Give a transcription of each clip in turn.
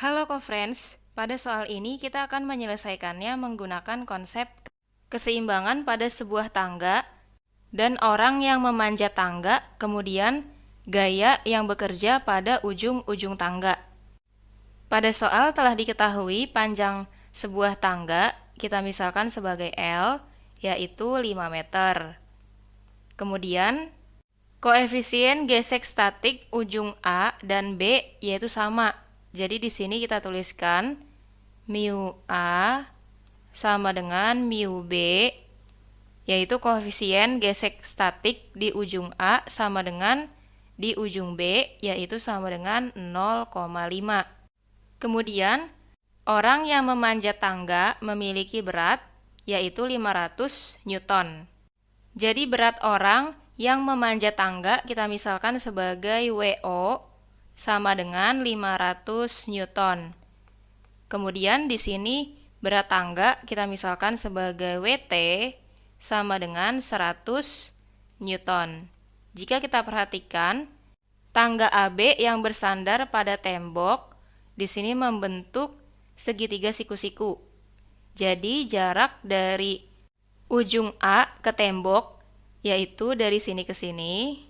Halo co-friends, pada soal ini kita akan menyelesaikannya menggunakan konsep keseimbangan pada sebuah tangga dan orang yang memanjat tangga, kemudian gaya yang bekerja pada ujung-ujung tangga. Pada soal telah diketahui panjang sebuah tangga, kita misalkan sebagai L, yaitu 5 meter. Kemudian, koefisien gesek statik ujung A dan B yaitu sama. Jadi di sini kita tuliskan mu A sama dengan mu B, yaitu koefisien gesek statik di ujung A sama dengan di ujung B, yaitu sama dengan 0,5. Kemudian, orang yang memanjat tangga memiliki berat, yaitu 500 Newton. Jadi berat orang yang memanjat tangga kita misalkan sebagai WO sama dengan 500 Newton. Kemudian di sini berat tangga kita misalkan sebagai WT sama dengan 100 Newton. Jika kita perhatikan, tangga AB yang bersandar pada tembok di sini membentuk segitiga siku-siku. Jadi jarak dari ujung A ke tembok, yaitu dari sini ke sini,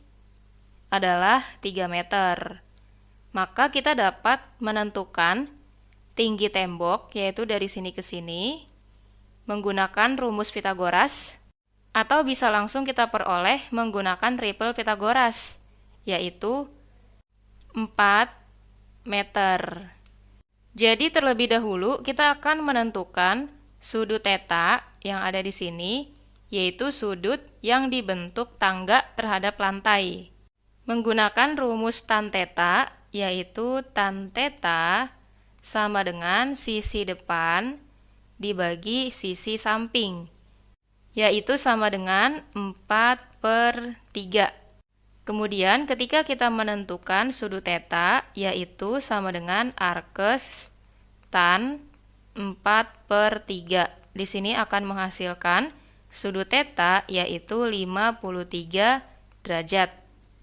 adalah 3 meter. Maka kita dapat menentukan tinggi tembok, yaitu dari sini ke sini, menggunakan rumus Pythagoras, atau bisa langsung kita peroleh menggunakan triple Pythagoras, yaitu 4 meter. Jadi terlebih dahulu kita akan menentukan sudut theta yang ada di sini, yaitu sudut yang dibentuk tangga terhadap lantai. Menggunakan rumus tan theta, yaitu tan theta sama dengan sisi depan dibagi sisi samping, yaitu sama dengan 4/3. Kemudian ketika kita menentukan sudut theta, yaitu sama dengan arkes tan 4/3. Di sini akan menghasilkan sudut theta yaitu 53 derajat.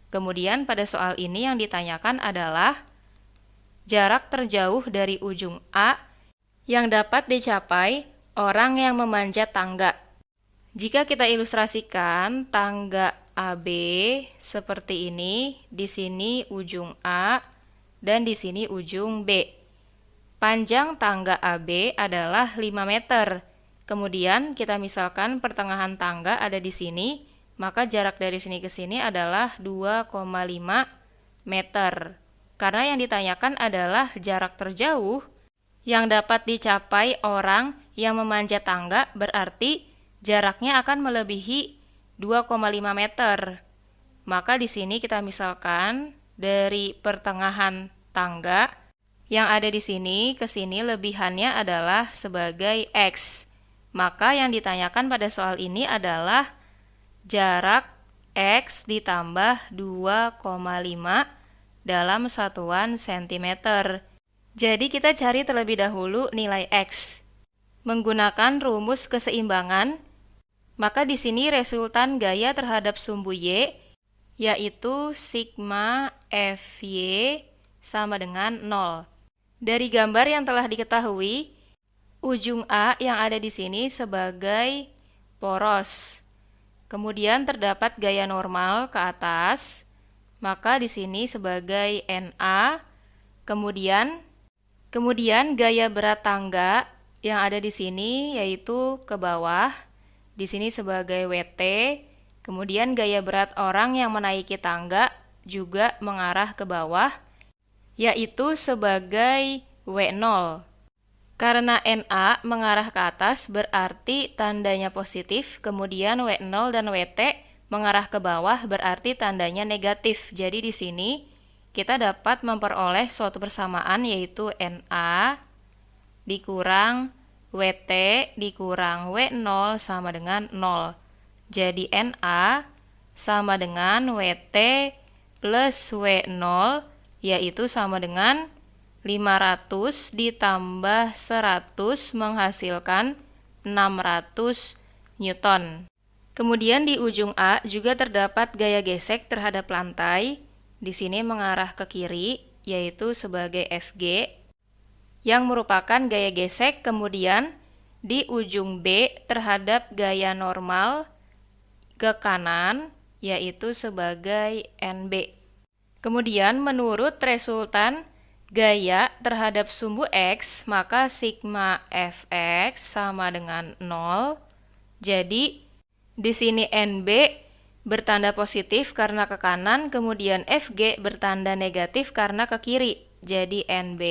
Kemudian pada soal ini yang ditanyakan adalah jarak terjauh dari ujung A yang dapat dicapai orang yang memanjat tangga. Jika kita ilustrasikan tangga AB seperti ini, di sini ujung A dan di sini ujung B. Panjang tangga AB adalah 5 meter. Kemudian kita misalkan pertengahan tangga ada di sini, maka jarak dari sini ke sini adalah 2,5 meter. Karena yang ditanyakan adalah jarak terjauh yang dapat dicapai orang yang memanjat tangga, berarti jaraknya akan melebihi 2,5 meter. Maka di sini kita misalkan dari pertengahan tangga yang ada di sini ke sini lebihannya adalah sebagai X. Maka yang ditanyakan pada soal ini adalah jarak X ditambah 2,5 dalam satuan cm. Jadi kita cari terlebih dahulu nilai X. Menggunakan rumus keseimbangan, maka di sini resultan gaya terhadap sumbu Y yaitu sigma Fy sama dengan 0. Dari gambar yang telah diketahui, ujung A yang ada di sini sebagai poros. Kemudian terdapat gaya normal ke atas, maka di sini sebagai NA. Kemudian gaya berat tangga yang ada di sini yaitu ke bawah, di sini sebagai WT. Kemudian gaya berat orang yang menaiki tangga juga mengarah ke bawah, yaitu sebagai W0. Karena NA mengarah ke atas berarti tandanya positif, kemudian W0 dan WT mengarah ke bawah berarti tandanya negatif. Jadi di sini kita dapat memperoleh suatu persamaan yaitu NA dikurang WT dikurang W0 sama dengan 0. Jadi NA sama dengan WT plus W0 yaitu sama dengan 500 ditambah 100 menghasilkan 600 Newton. Kemudian di ujung A juga terdapat gaya gesek terhadap lantai. Di sini mengarah ke kiri, yaitu sebagai Fg. yang merupakan gaya gesek, kemudian di ujung B terhadap gaya normal ke kanan, yaitu sebagai NB. Kemudian menurut resultan gaya terhadap sumbu X, maka sigma Fx sama dengan 0. Jadi di sini NB bertanda positif karena ke kanan, kemudian Fg bertanda negatif karena ke kiri. Jadi NB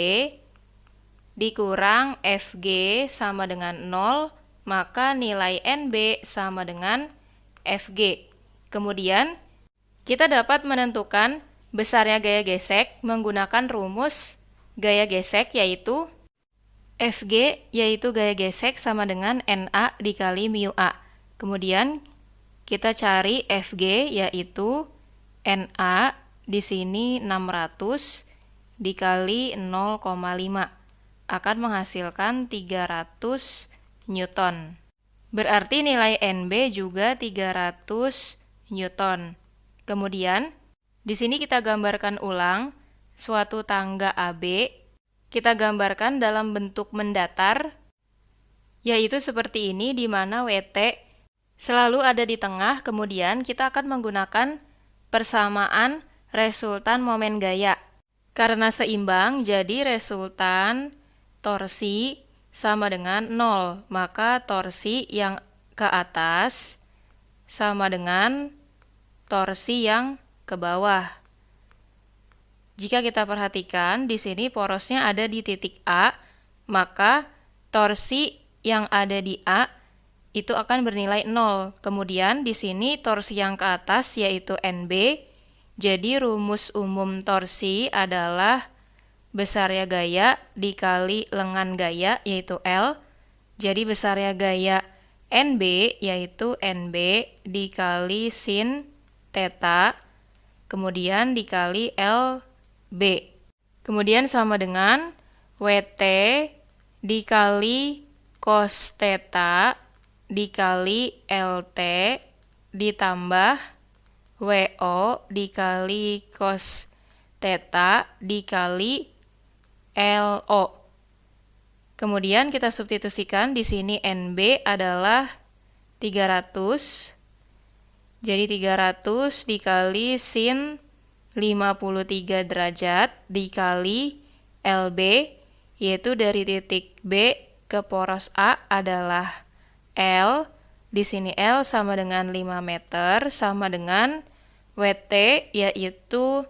dikurang Fg sama dengan 0, maka nilai NB sama dengan Fg. Kemudian kita dapat menentukan besarnya gaya gesek menggunakan rumus gaya gesek, yaitu Fg yaitu gaya gesek sama dengan Na dikali mu A. Kemudian kita cari Fg yaitu Na di sini 600 dikali 0,5 akan menghasilkan 300 Newton. Berarti nilai NB juga 300 Newton. Kemudian di sini kita gambarkan ulang suatu tangga AB. Kita gambarkan dalam bentuk mendatar, yaitu seperti ini, di mana WT selalu ada di tengah. Kemudian kita akan menggunakan persamaan resultan momen gaya. Karena seimbang, jadi resultan torsi sama dengan 0. Maka torsi yang ke atas sama dengan torsi yang ke bawah. Jika kita perhatikan, di sini porosnya ada di titik A, maka torsi yang ada di A itu akan bernilai 0. Kemudian di sini torsi yang ke atas yaitu NB. Jadi rumus umum torsi adalah besarnya gaya dikali lengan gaya yaitu L. Jadi besarnya gaya NB yaitu NB dikali sin theta, kemudian dikali LB. Kemudian sama dengan WT dikali cos theta dikali LT ditambah WO dikali cos theta dikali LO. Kemudian kita substitusikan, di sini NB adalah 300. Jadi 300 dikali sin 53 derajat dikali LB, yaitu dari titik B ke poros A adalah L. Di sini L sama dengan 5 meter, sama dengan WT yaitu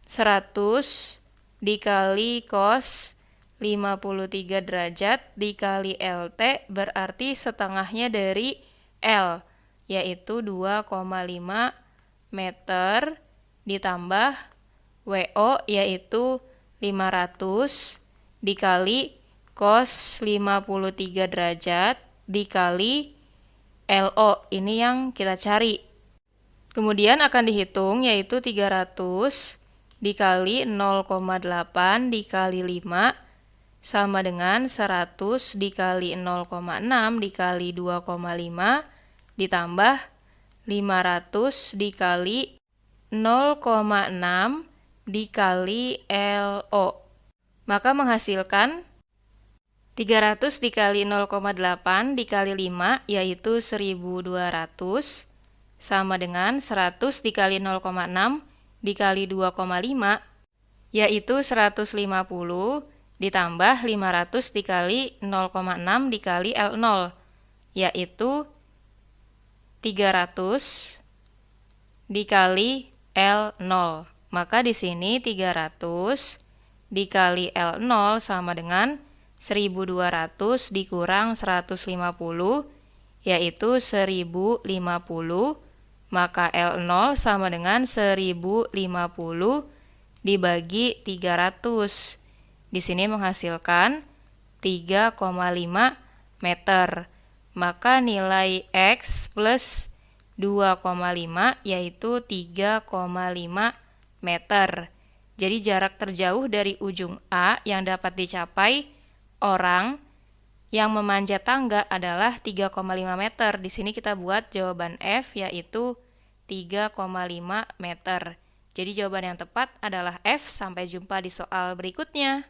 100 dikali cos 53 derajat dikali LT, berarti setengahnya dari L yaitu 2,5 meter ditambah WO yaitu 500 dikali cos 53 derajat dikali LO, ini yang kita cari. Kemudian akan dihitung yaitu 300 dikali 0,8 dikali 5 sama dengan 100 dikali 0,6 dikali 2,5 ditambah 500 dikali 0,6 dikali LO. Maka menghasilkan 300 dikali 0,8 dikali 5 yaitu 1200 sama dengan 100 dikali 0,6 dikali 2,5 yaitu 150 ditambah 500 dikali 0,6 dikali L0 yaitu 300 dikali L0. Maka di sini 300 dikali L0 sama dengan 1200 dikurang 150 yaitu 1050. Maka L0 sama dengan 1050 dibagi 300. Di sini menghasilkan 3,5 meter. Maka nilai X plus 2,5 yaitu 3,5 meter. Jadi jarak terjauh dari ujung A yang dapat dicapai orang yang memanjat tangga adalah 3,5 meter. Di sini kita buat jawaban F yaitu 3,5 meter. Jadi jawaban yang tepat adalah F. Sampai jumpa di soal berikutnya.